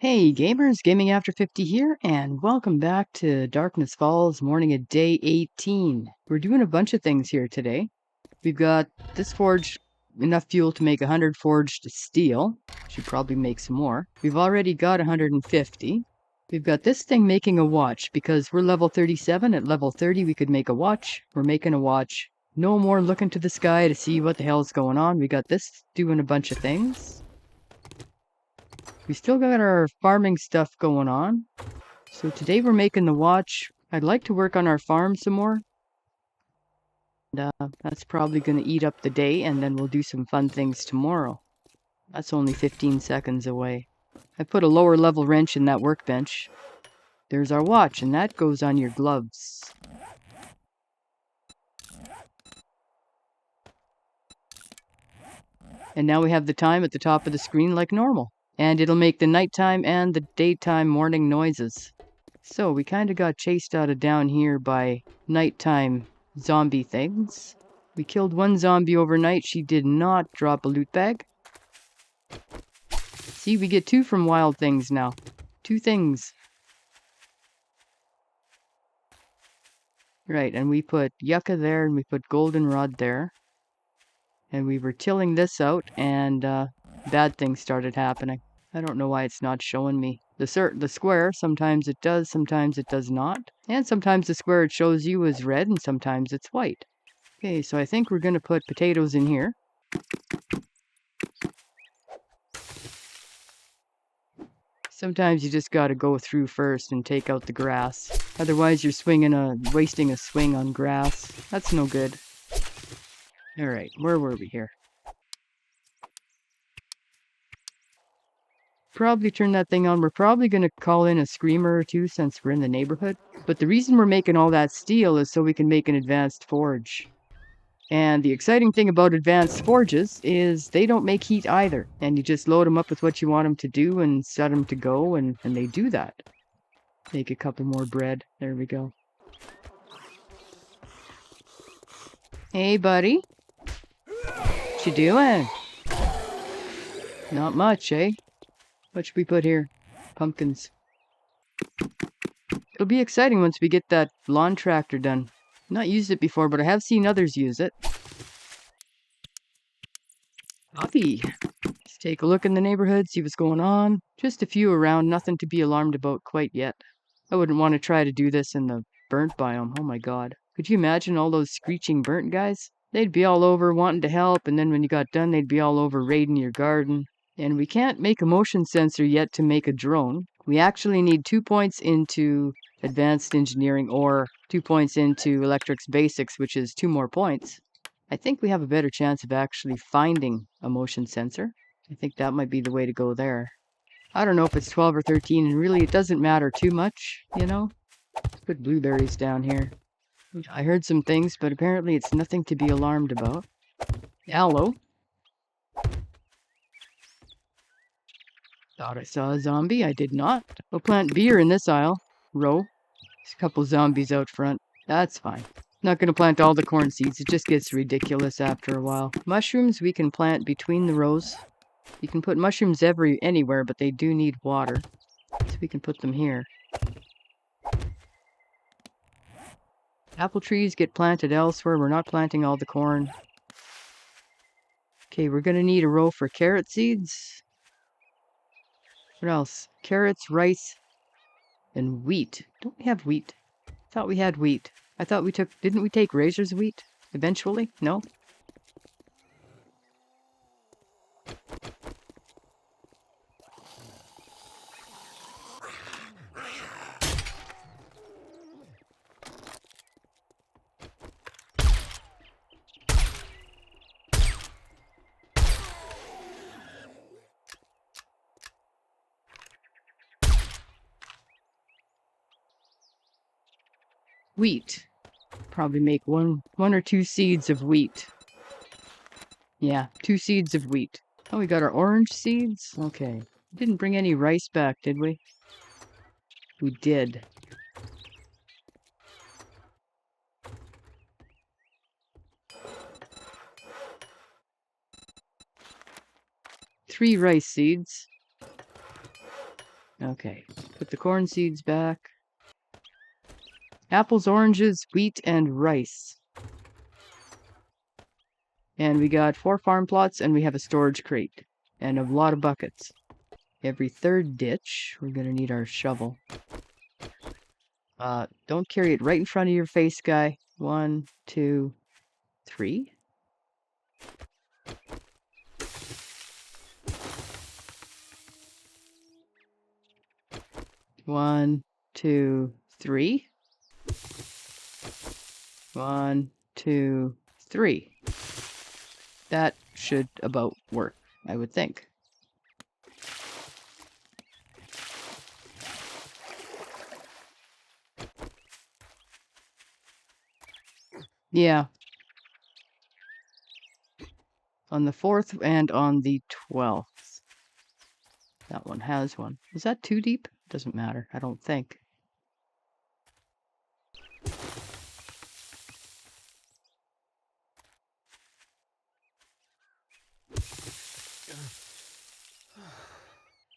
Hey gamers, Gaming After 50 here, and welcome back to Darkness Falls, morning of day 18. We're doing a bunch of things here today. We've got this forge, enough fuel to make 100 forged steel. Should probably make some more. We've already got 150. We've got this thing making a watch, because we're level 37. At level 30 we could make a watch. We're making a watch. No more looking to the sky to see what the hell's going on. We got this doing a bunch of things. We still got our farming stuff going on. So today we're making the watch. I'd like to work on our farm some more. And, that's probably going to eat up the day, and then we'll do some fun things tomorrow. That's only 15 seconds away. I put a lower level wrench in that workbench. There's our watch, and that goes on your gloves. And now we have the time at the top of the screen like normal. And it'll make the nighttime and the daytime morning noises. So we kind of got chased out of down here by nighttime zombie things. We killed one zombie overnight. She did not drop a loot bag. See, we get 2 from wild things now. 2 things. Right, and we put yucca there, and we put goldenrod there. And we were tilling this out, and bad things started happening. I don't know why it's not showing me. The square, sometimes it does, sometimes it does not. And sometimes the square it shows you is red, and sometimes it's white. Okay, so I think we're going to put potatoes in here. Sometimes you just got to go through first and take out the grass. Otherwise you're wasting a swing on grass. That's no good. Alright, where were we here? Probably turn that thing on. We're probably going to call in a screamer or 2 since we're in the neighborhood. But the reason we're making all that steel is so we can make an advanced forge. And the exciting thing about advanced forges is they don't make heat either. And you just load them up with what you want them to do and set them to go, and they do that. Make a couple more bread. There we go. Hey, buddy. What you doing? Not much, eh? What should we put here? Pumpkins. It'll be exciting once we get that lawn tractor done. Not used it before, but I have seen others use it. Coffee. Let's take a look in the neighborhood, see what's going on. Just a few around, nothing to be alarmed about quite yet. I wouldn't want to try to do this in the burnt biome. Oh my god. Could you imagine all those screeching burnt guys? They'd be all over wanting to help, and then when you got done, they'd be all over raiding your garden. And we can't make a motion sensor yet to make a drone. We actually need 2 points into advanced engineering or 2 points into electrics basics, which is 2 more points. I think we have a better chance of actually finding a motion sensor. I think that might be the way to go there. I don't know if it's 12 or 13, and really it doesn't matter too much, you know? Let's put blueberries down here. I heard some things, but apparently it's nothing to be alarmed about. Aloe. Thought I saw a zombie. I did not. We'll plant beer in this aisle. Row. There's a couple zombies out front. That's fine. Not going to plant all the corn seeds. It just gets ridiculous after a while. Mushrooms we can plant between the rows. You can put mushrooms anywhere, but they do need water. So we can put them here. Apple trees get planted elsewhere. We're not planting all the corn. Okay, we're going to need a row for carrot seeds. What else? Carrots, rice, and wheat. Don't we have wheat? I thought we had wheat. I thought we didn't we take Razor's wheat eventually? No? Wheat. Probably make one or 2 seeds of wheat. Yeah, 2 seeds of wheat. Oh, we got our orange seeds? Okay. Didn't bring any rice back, did we? We did. Three rice seeds. Okay, put the corn seeds back. Apples, oranges, wheat, and rice. And we got 4 farm plots, and we have a storage crate. And a lot of buckets. Every third ditch, we're gonna need our shovel. Don't carry it right in front of your face, guy. 1, 2, 3. 1, 2, 3. 1, 2, 3. That should about work, I would think. Yeah. On the 4th and on the 12th. That one has one. Is that too deep? Doesn't matter, I don't think.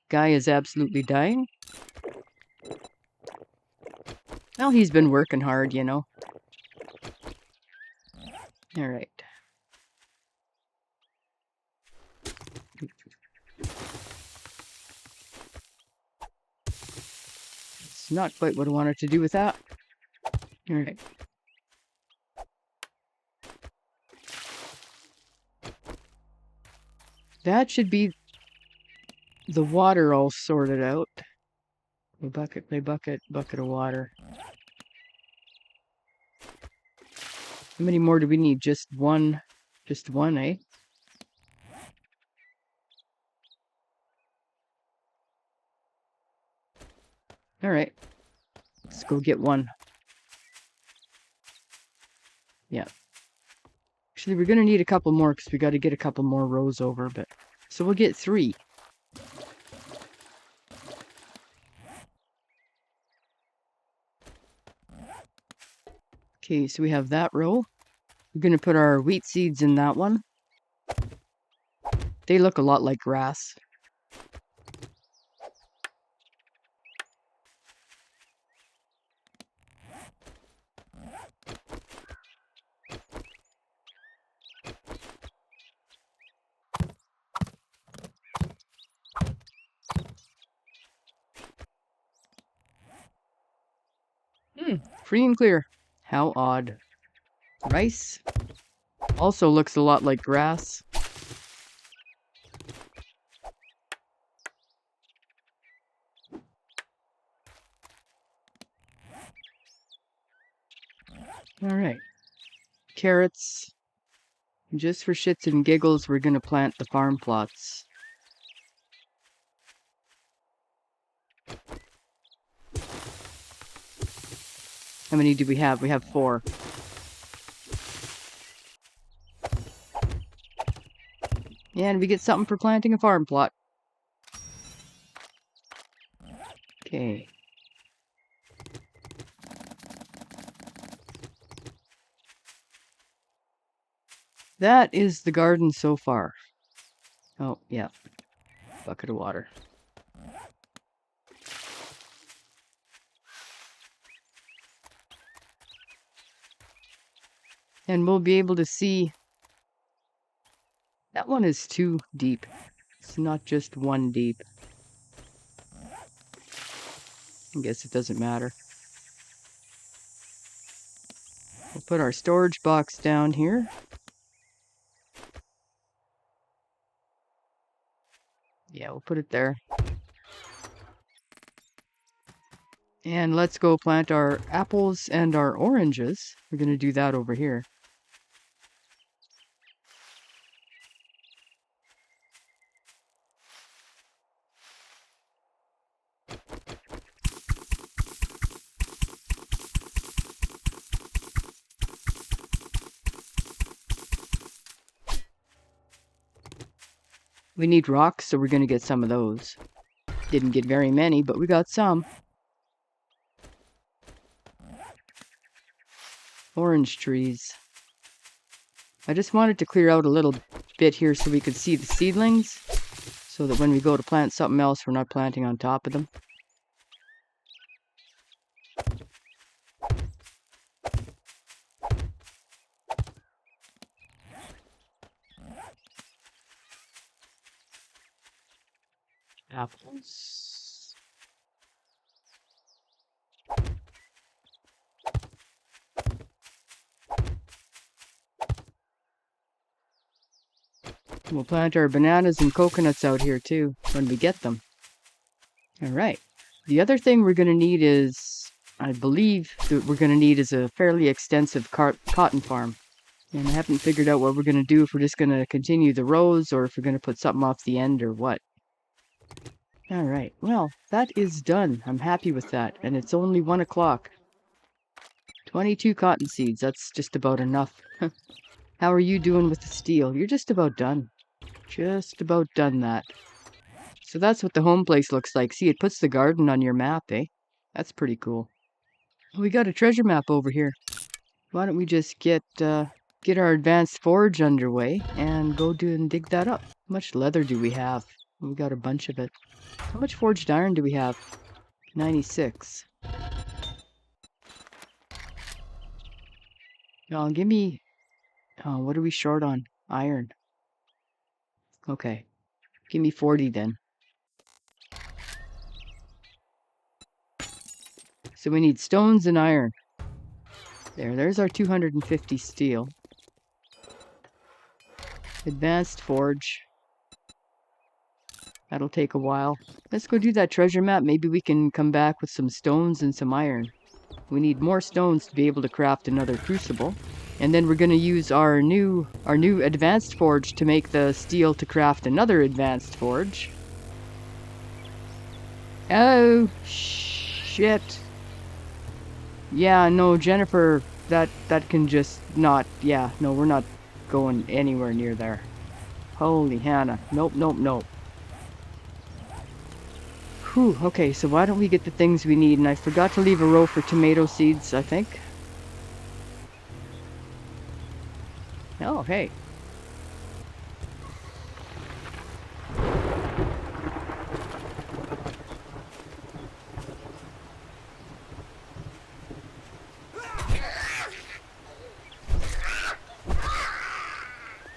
Guy is absolutely dying. Well, he's been working hard, you know. All right. It's not quite what I wanted to do with that. All right. That should be the water all sorted out. A bucket by bucket, bucket of water. How many more do we need? Just one? Just one, eh? All right. Let's go get one. Yeah. Actually, we're going to need a couple more because we got to get a couple more rows over, but... So we'll get 3. Okay, so we have that row. We're going to put our wheat seeds in that one. They look a lot like grass. Free and clear. How odd. Rice also looks a lot like grass. All right. Carrots. Just for shits and giggles, we're going to plant the farm plots. How many do we have? We have 4. And we get something for planting a farm plot. Okay. That is the garden so far. Oh, yeah. Bucket of water. And we'll be able to see... That one is too deep. It's not just 1 deep. I guess it doesn't matter. We'll put our storage box down here. Yeah, we'll put it there. And let's go plant our apples and our oranges. We're going to do that over here. We need rocks, so we're going to get some of those. Didn't get very many, but we got some. Orange trees. I just wanted to clear out a little bit here so we could see the seedlings, so that when we go to plant something else, we're not planting on top of them. Apples. We'll plant our bananas and coconuts out here too when we get them. All right. The other thing we're going to need is, I believe that we're going to need is a fairly extensive cotton farm. And I haven't figured out what we're going to do, if we're just going to continue the rows or if we're going to put something off the end or what. All right. Well, that is done. I'm happy with that. And it's only 1 o'clock. 22 cotton seeds. That's just about enough. How are you doing with the steel? You're just about done. Just about done that. So that's what the home place looks like. See, it puts the garden on your map, eh? That's pretty cool. We got a treasure map over here. Why don't we just get our advanced forge underway and go do and dig that up? How much leather do we have? We got a bunch of it. How much forged iron do we have? 96. Now, give me... what are we short on? Iron. Okay. Give me 40 then. So we need stones and iron. There's our 250 steel. Advanced forge. That'll take a while. Let's go do that treasure map. Maybe we can come back with some stones and some iron. We need more stones to be able to craft another crucible. And then we're going to use our new advanced forge to make the steel to craft another advanced forge. Oh, shit. Yeah, no, Jennifer, that can just not... Yeah, no, we're not going anywhere near there. Holy Hannah. Nope, nope, nope. Whew, okay, so why don't we get the things we need? And I forgot to leave a row for tomato seeds, I think. Oh, hey.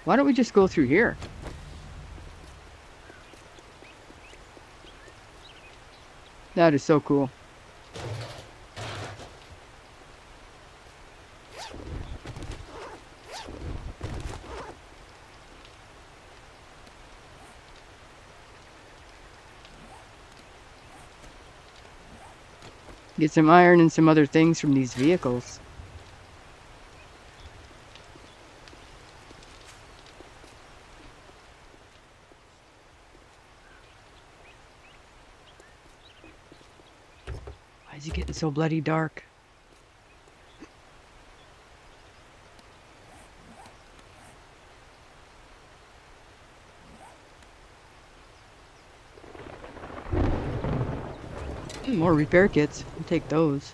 Why don't we just go through here? That is so cool. Get some iron and some other things from these vehicles. Why is it getting so bloody dark? More repair kits. We'll take those.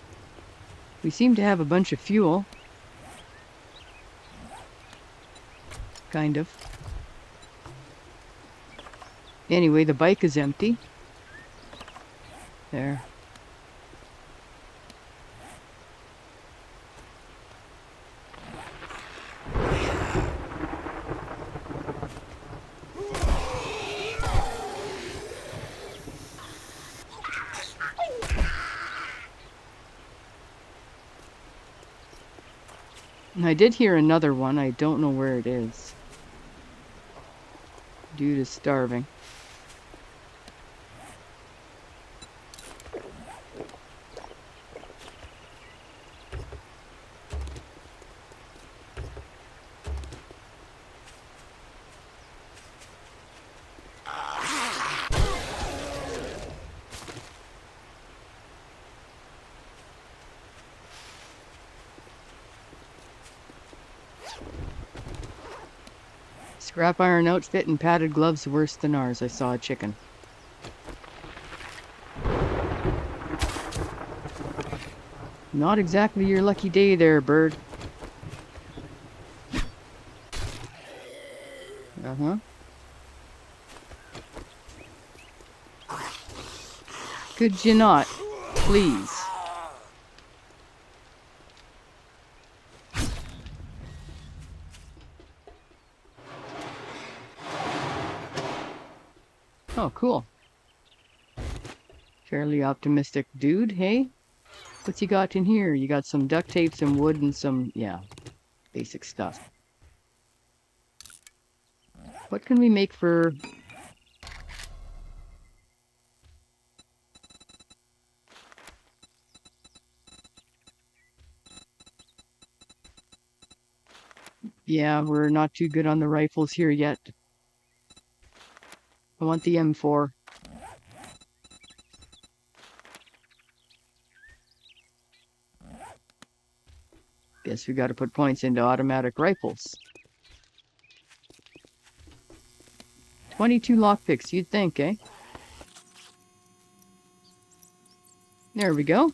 We seem to have a bunch of fuel. Kind of. Anyway, the bike is empty. There. And I did hear another one. I don't know where it is. Dude is starving. Scrap iron outfit and padded gloves worse than ours. I saw a chicken. Not exactly your lucky day there, bird. Uh-huh. Could you not? Please. Oh, cool. Fairly optimistic dude, hey? What's you got in here? You got some duct tape, some wood, and some, yeah, basic stuff. What can we make for... Yeah, we're not too good on the rifles here yet. I want the M4. Guess we gotta put points into automatic rifles. 22 lockpicks, you'd think, eh? There we go.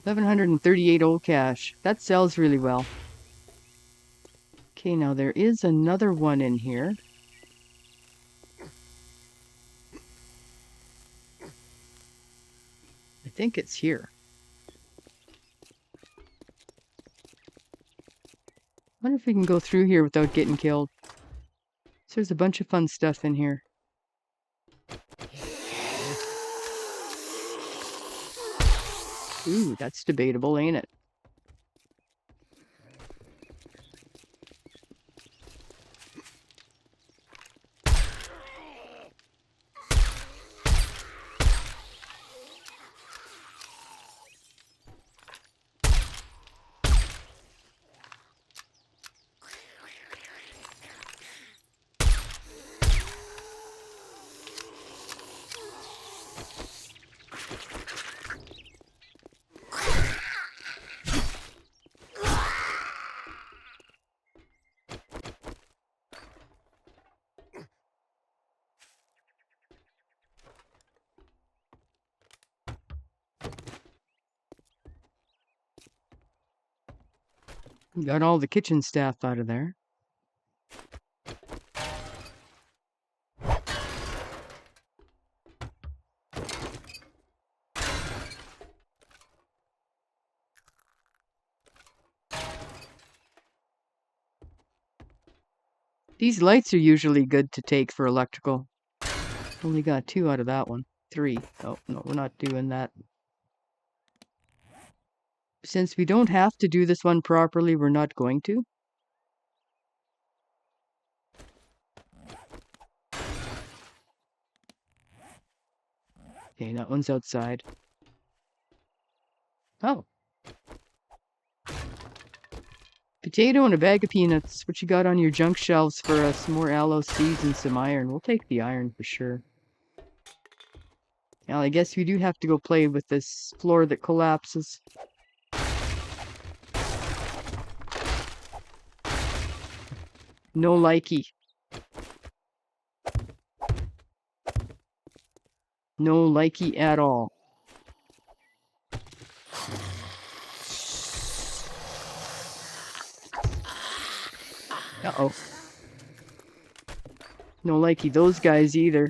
1,138 old cash. That sells really well. Okay, now there is another one in here. I think it's here. I wonder if we can go through here without getting killed. So there's a bunch of fun stuff in here. Ooh, that's debatable, ain't it? Got all the kitchen staff out of there. These lights are usually good to take for electrical. Only got 2 out of that one. 3. Oh, no, we're not doing that. Since we don't have to do this one properly, we're not going to. Okay, that one's outside. Oh. Potato and a bag of peanuts. What you got on your junk shelves for us? Some more aloe seeds and some iron. We'll take the iron for sure. Now, I guess we do have to go play with this floor that collapses. No likey. No likey at all. Uh-oh. No likey those guys either.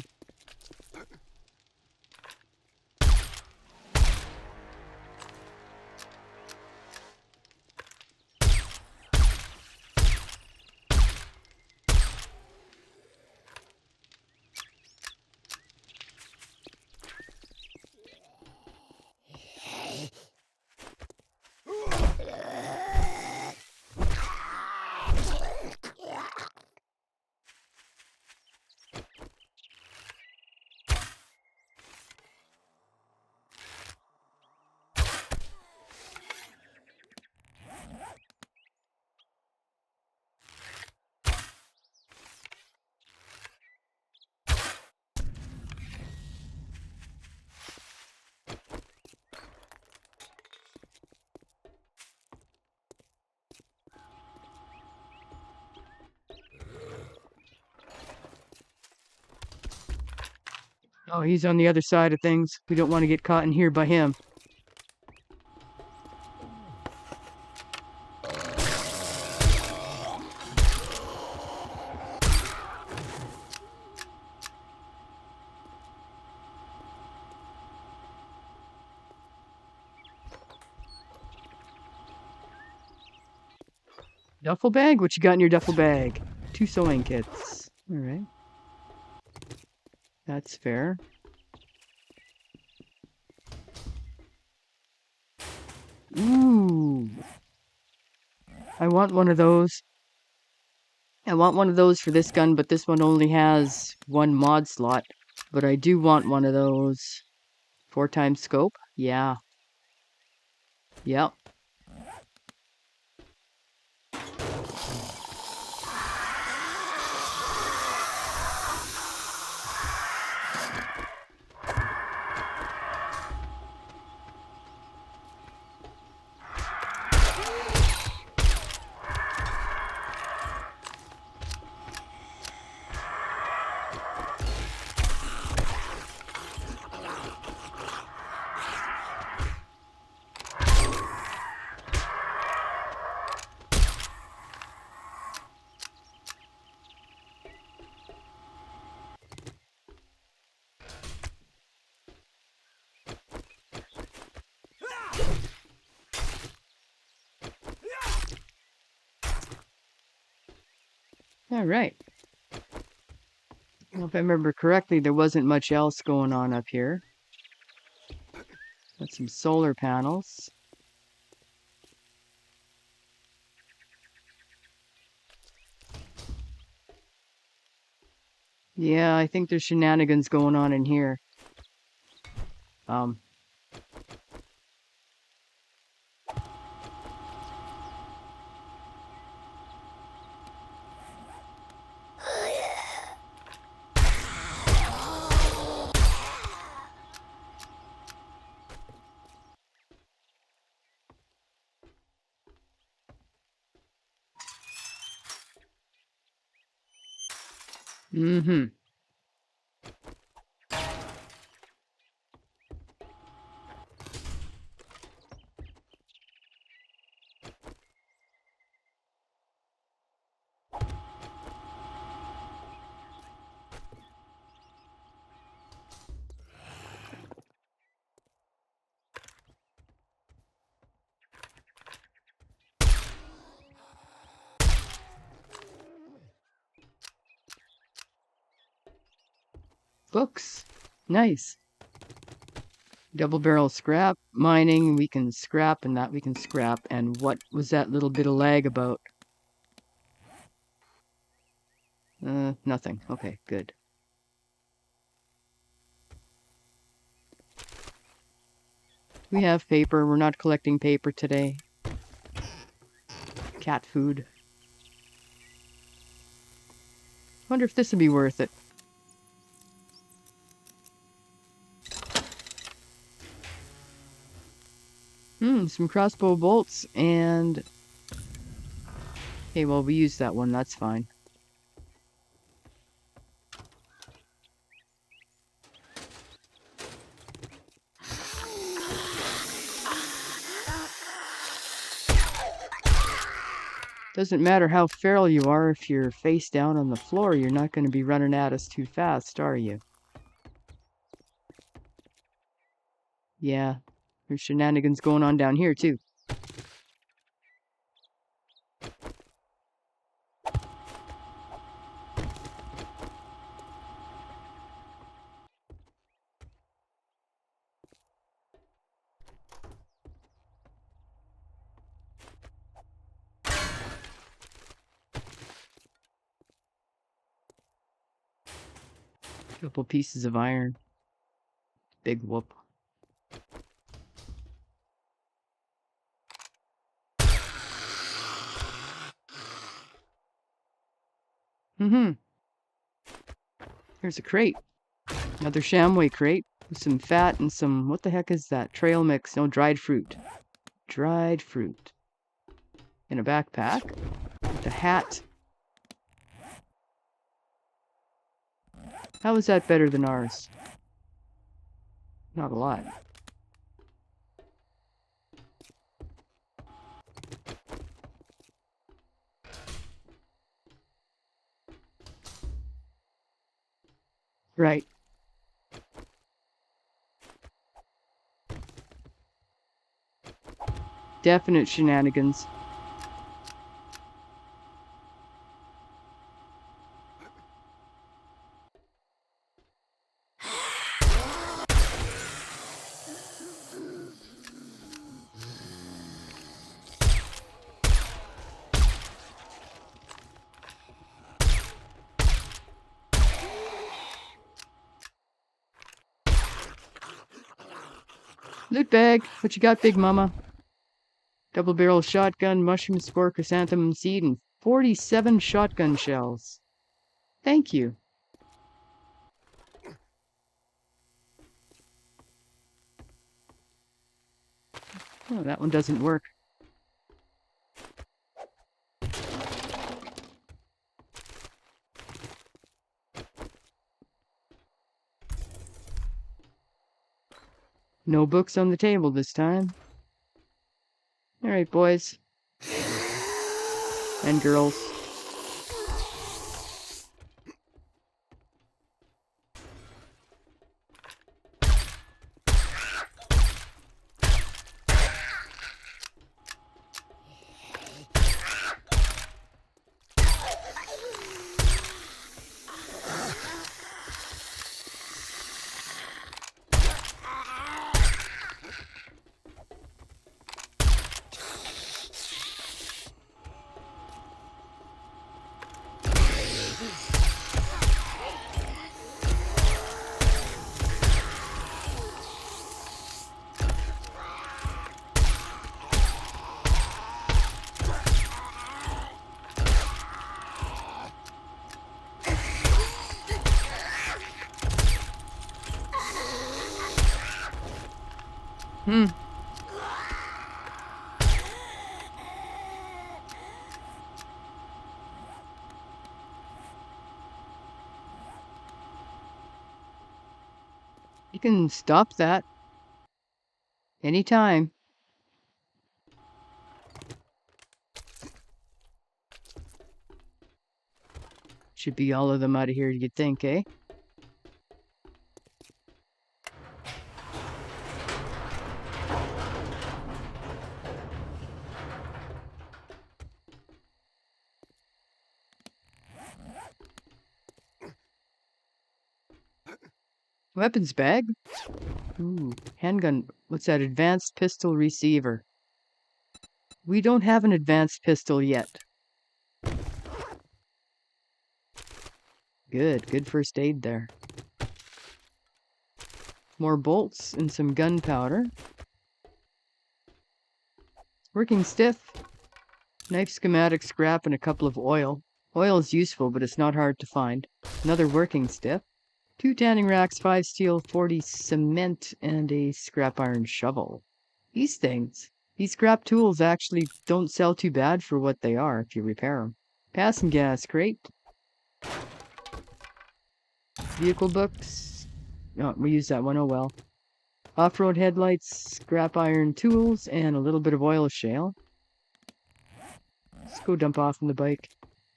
Oh, he's on the other side of things. We don't want to get caught in here by him. Duffel bag? What you got in your duffel bag? 2 sewing kits. All right. That's fair. Ooh. I want one of those. I want one of those for this gun, but this one only has one mod slot. But I do want one of those. 4x scope? Yeah. Yep. All right. Well, if I remember correctly, there wasn't much else going on up here. Got some solar panels. Yeah, I think there's shenanigans going on in here. Mm-hmm. Books. Nice. Double barrel scrap. Mining, we can scrap, and that we can scrap. And what was that little bit of lag about? Nothing. Okay, good. We have paper. We're not collecting paper today. Cat food. Wonder if this would be worth it. Some crossbow bolts and... Okay, well, we used that one. That's fine. Doesn't matter how feral you are, if you're face down on the floor, you're not going to be running at us too fast, are you? Yeah, there's shenanigans going on down here, too. Couple pieces of iron. Big whoop. Here's a crate. Another chamois crate with some fat and some... What the heck is that? Trail mix. No, dried fruit. Dried fruit. In a backpack. With a hat. How is that better than ours? Not a lot. Right. Definite shenanigans. Loot bag. What you got, Big Mama? Double barrel shotgun, mushroom spore, chrysanthemum seed, and 47 shotgun shells. Thank you. Oh, that one doesn't work. No books on the table this time. All right, boys. And girls. Hmm. You can stop that anytime. Should be all of them out of here, you'd think, eh? Weapons bag. Ooh, handgun. What's that? Advanced pistol receiver. We don't have an advanced pistol yet. Good first aid there. More bolts and some gunpowder. Working stiff. Knife schematic scrap and a couple of oil. Oil is useful, but it's not hard to find. Another working stiff. 2 tanning racks, 5 steel, 40 cement, and a scrap iron shovel. These scrap tools actually don't sell too bad for what they are if you repair them. Passing gas crate. Vehicle books. Oh, we used that one, oh well. Off-road headlights, scrap iron tools, and a little bit of oil shale. Let's go dump off on the bike.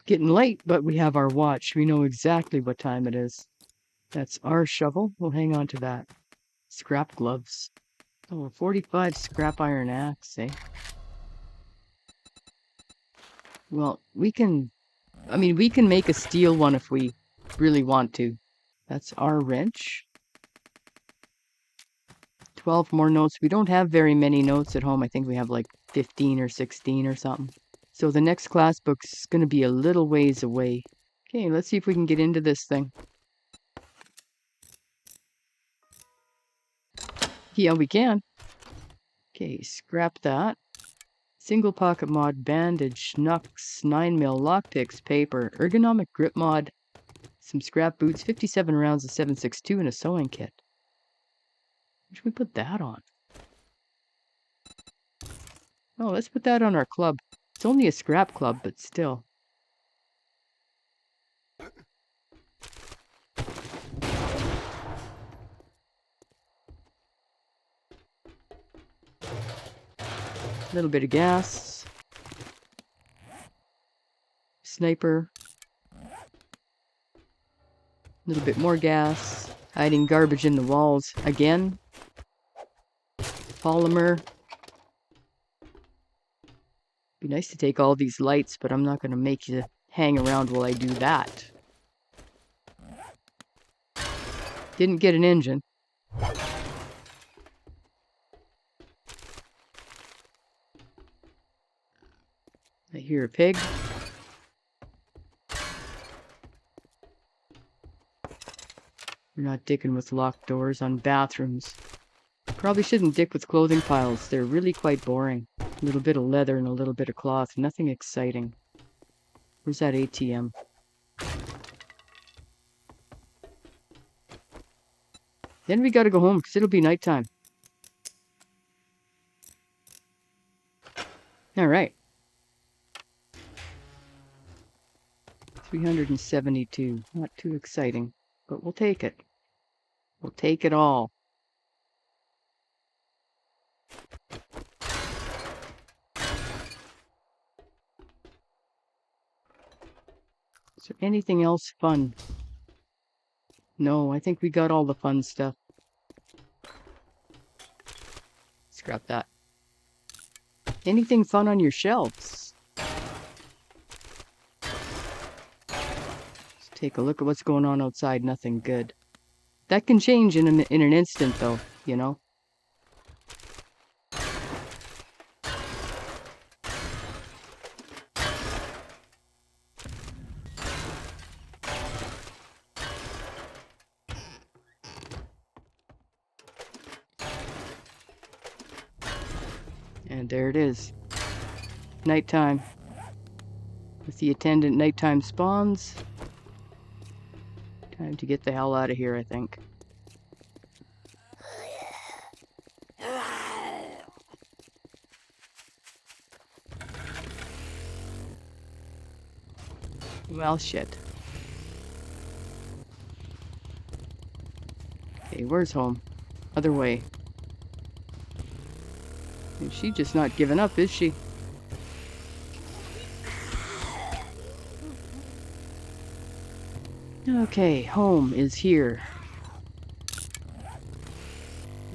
Getting late, but we have our watch. We know exactly what time it is. That's our shovel. We'll hang on to that. Scrap gloves. Oh, 45 scrap iron axe, eh? Well, we can make a steel one if we really want to. That's our wrench. 12 more notes. We don't have very many notes at home. I think we have like 15 or 16 or something. So the next class book's going to be a little ways away. Okay, let's see if we can get into this thing. Yeah, we can. Okay, scrap that. Single pocket mod, bandage, knucks, 9mm, lockpicks, paper, ergonomic grip mod, some scrap boots, 57 rounds of 7.62, and a sewing kit. Where should we put that on? Oh, let's put that on our club. It's only a scrap club, but still. A little bit of gas. Sniper. A little bit more gas. Hiding garbage in the walls. Again. Polymer. Be nice to take all these lights, but I'm not going to make you hang around while I do that. Didn't get an engine. I hear a pig. We're not digging with locked doors on bathrooms. Probably shouldn't dick with clothing piles. They're really quite boring. A little bit of leather and a little bit of cloth. Nothing exciting. Where's that ATM? Then we gotta go home because it'll be nighttime. Alright. 372. Not too exciting, but we'll take it. We'll take it all. Is there anything else fun? No, I think we got all the fun stuff. Scrap that. Anything fun on your shelves? Let's take a look at what's going on outside. Nothing good. That can change in an instant, though, you know? And there it is. Nighttime. With the attendant nighttime spawns. Time to get the hell out of here, I think. Well, shit. Okay, where's home? Other way. And she's just not giving up, is she? Okay, home is here.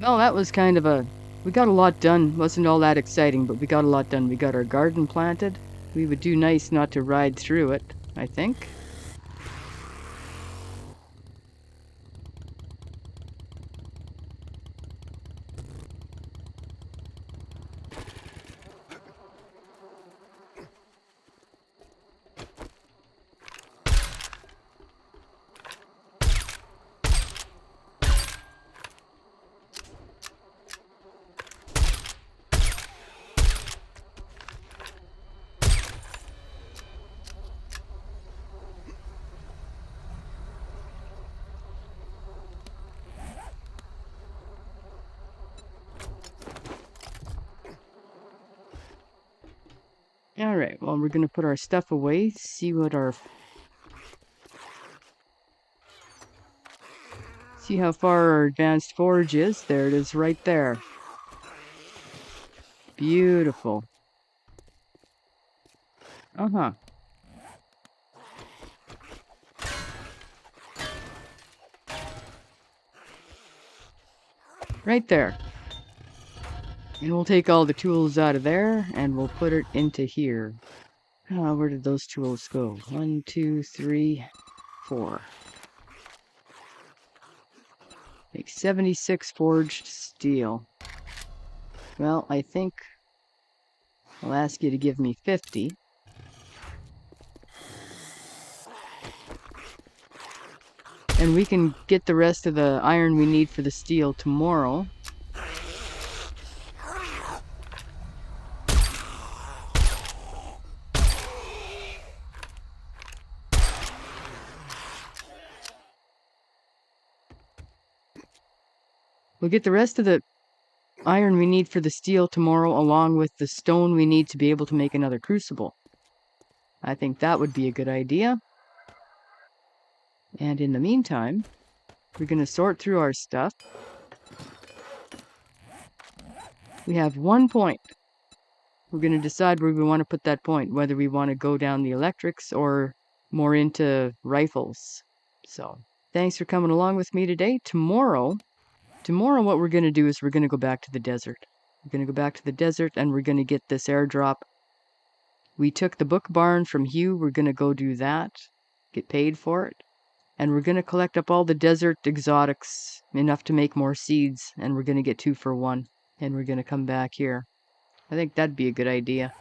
Well, that was kind of a... We got a lot done. Wasn't all that exciting, but we got a lot done. We got our garden planted. We would do nice not to ride through it, I think. Alright, well, we're gonna put our stuff away, see what our... See how far our advanced forge is. There it is right there. Beautiful. Uh-huh. Right there. And we'll take all the tools out of there, and we'll put it into here. Where did those tools go? 1, 2, 3, 4. Make 76 forged steel. Well, I think I'll ask you to give me 50. And we can get the rest of the iron we need for the steel tomorrow. We'll get the rest of the iron we need for the steel tomorrow, along with the stone we need to be able to make another crucible. I think that would be a good idea. And in the meantime, we're going to sort through our stuff. We have 1 point. We're going to decide where we want to put that point, whether we want to go down the electrics or more into rifles. So, thanks for coming along with me today. Tomorrow what we're going to do is we're going to go back to the desert. We're going to go back to the desert and we're going to get this airdrop. We took the book barn from Hugh. We're going to go do that, get paid for it. And we're going to collect up all the desert exotics, enough to make more seeds, and we're going to get 2 for 1. And we're going to come back here. I think that'd be a good idea.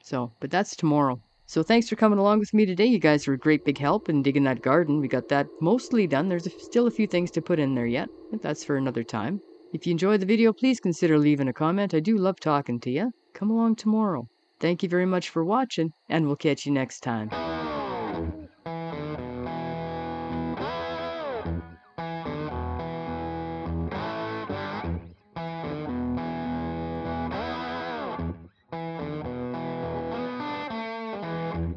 So, but that's tomorrow. So thanks for coming along with me today. You guys were a great big help in digging that garden. We got that mostly done. There's still a few things to put in there yet, but that's for another time. If you enjoyed the video, please consider leaving a comment. I do love talking to you. Come along tomorrow. Thank you very much for watching, and we'll catch you next time.